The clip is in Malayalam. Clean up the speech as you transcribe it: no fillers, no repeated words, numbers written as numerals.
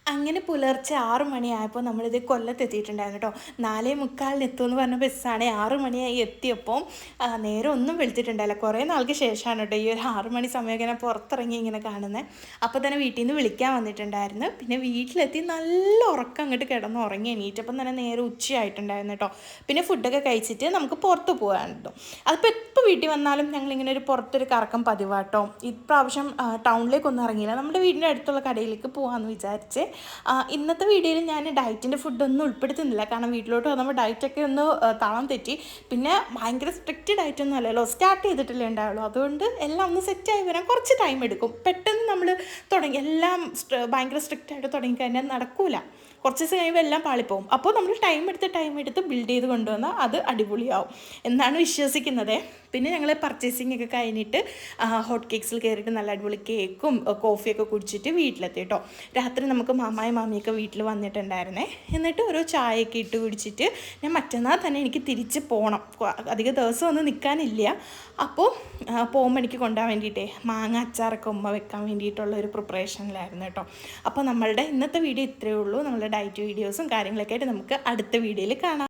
അങ്ങനെ പുലർച്ചെ 6 മണിയായപ്പോൾ നമ്മളിത് കൊല്ലത്തെത്തിയിട്ടുണ്ടായിരുന്നു കേട്ടോ. 4:45 എത്തുമെന്ന് പറഞ്ഞ ബസ്സാണ് 6 മണിയായി എത്തിയപ്പോൾ നേരെ ഒന്നും വെളുത്തിട്ടുണ്ടായില്ല. കുറേ നാൾക്ക് ശേഷമാണ് കേട്ടോ ഈ ഒരു 6 മണി സമയമൊക്കെ ഞാൻ പുറത്തിറങ്ങി ഇങ്ങനെ കാണുന്നത്. അപ്പോൾ തന്നെ വീട്ടിൽ നിന്ന് വിളിക്കാൻ വന്നിട്ടുണ്ടായിരുന്നു. പിന്നെ വീട്ടിലെത്തി നല്ല ഉറക്കം അങ്ങോട്ട് കിടന്ന് ഉറങ്ങി എണീറ്റപ്പം തന്നെ നേരെ ഉച്ചയായിട്ടുണ്ടായിരുന്നു കേട്ടോ. പിന്നെ ഫുഡൊക്കെ കഴിച്ചിട്ട് നമുക്ക് പുറത്ത് പോകാനുണ്ടോ. അതിപ്പോൾ എപ്പോൾ വീട്ടിൽ വന്നാലും ഞങ്ങളിങ്ങനെ ഒരു പുറത്തൊരു കറക്കം പതിവാട്ടോ. ഇപ്രാവശ്യം ടൗണിലേക്കൊന്നും ഇറങ്ങിയില്ല, നമ്മുടെ വീടിൻ്റെ അടുത്തുള്ള കടയിലേക്ക് പോകാമെന്ന് വിചാരിച്ച്. ഇന്നത്തെ വീഡിയോയിൽ ഞാൻ ഡയറ്റിൻ്റെ ഫുഡൊന്നും ഉൾപ്പെടുത്തുന്നില്ല, കാരണം വീട്ടിലോട്ട് വന്നപ്പോൾ ഡയറ്റൊക്കെ ഒന്ന് താളം തെറ്റി. പിന്നെ ഭയങ്കര സ്ട്രിക്റ്റ് ഡയറ്റൊന്നും അല്ലല്ലോ, സ്റ്റാർട്ട് ചെയ്തിട്ടില്ലേ ഉണ്ടാവുള്ളൂ. അതുകൊണ്ട് എല്ലാം ഒന്ന് സെറ്റായി വരാൻ കുറച്ച് ടൈം എടുക്കും. പെട്ടെന്ന് നമ്മൾ തുടങ്ങി എല്ലാം ഭയങ്കര സ്ട്രിക്റ്റായിട്ട് തുടങ്ങിക്കഴിഞ്ഞാൽ നടക്കൂല. കുറച്ച് ദിവസം കഴിയുമ്പോൾ എല്ലാം പാളിപ്പോവും. അപ്പോൾ നമ്മൾ ടൈം എടുത്ത് ബിൽഡ് ചെയ്ത് കൊണ്ടുവന്നാൽ അത് അടിപൊളിയാവും എന്നാണ് വിശ്വസിക്കുന്നത്. പിന്നെ ഞങ്ങൾ പർച്ചേസിംഗ് ഒക്കെ കഴിഞ്ഞിട്ട് ഹോട്ട് കേക്ക്സിൽ കയറിയിട്ട് നല്ല അടിപൊളി കേക്കും കോഫിയൊക്കെ കുടിച്ചിട്ട് വീട്ടിലെത്തി കേട്ടോ. രാത്രി നമുക്ക് മാമിയൊക്കെ വീട്ടിൽ വന്നിട്ടുണ്ടായിരുന്നേ. എന്നിട്ട് ഓരോ ചായയൊക്കെ ഇട്ട് കുടിച്ചിട്ട് ഞാൻ മറ്റന്നാൾ തന്നെ എനിക്ക് തിരിച്ച് പോകണം. അധിക ദിവസം ഒന്നും നിൽക്കാനില്ല. അപ്പോൾ പോകുമ്പോൾ എനിക്ക് കൊണ്ടുപോകാൻ വേണ്ടിയിട്ടേ മാങ്ങ അച്ചാറൊക്കെ ഉമ്മ വെക്കാൻ വേണ്ടിയിട്ടുള്ള ഒരു പ്രിപ്പറേഷനിലായിരുന്നു കേട്ടോ. അപ്പോൾ നമ്മളുടെ ഇന്നത്തെ വീഡിയോ ഇത്രയേ ഉള്ളൂ. നമ്മളുടെ ഡയറ്റ് വീഡിയോസും കാര്യങ്ങളൊക്കെ ആയിട്ട് നമുക്ക് അടുത്ത വീഡിയോയിൽ കാണാം.